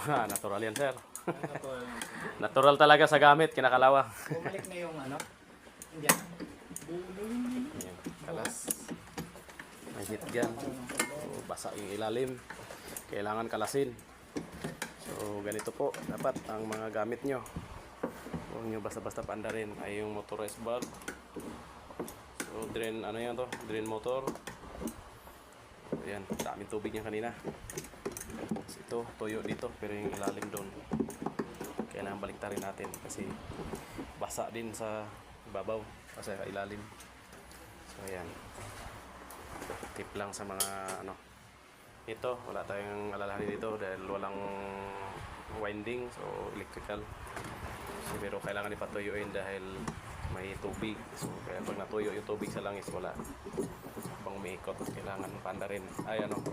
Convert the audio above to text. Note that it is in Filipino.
Natural yan, sir. Natural lang. Natural talaga sa gamit, kinakalawa. Bumalik na yung ano. Hindi. Ayan, kalas. May hit dyan. So, basa yung ilalim. Kailangan kalasin. So, ganito po. Dapat ang mga gamit nyo. Huwag nyo basta-basta paandarin. Ay yung motorized valve. So, drain, ano yan to? Drain motor. Ayan, daming tubig niya kanina. So, ito, tuyo dito. Pero yung ilalim doon. Kailangan baliktarin natin. Kasi basa din sa babaw. Kasi sa ilalim. So, ayan. Tip lang sa mga ano. Ito, wala tayong alalahanin dito dahil walang winding. So, electrical. So, pero kailangan ipatuyuin dahil may tubig. So, kaya pag natuyo yung tubig sa langis, wala. Pang umiikot, kailangan panda rin. Ay, ano.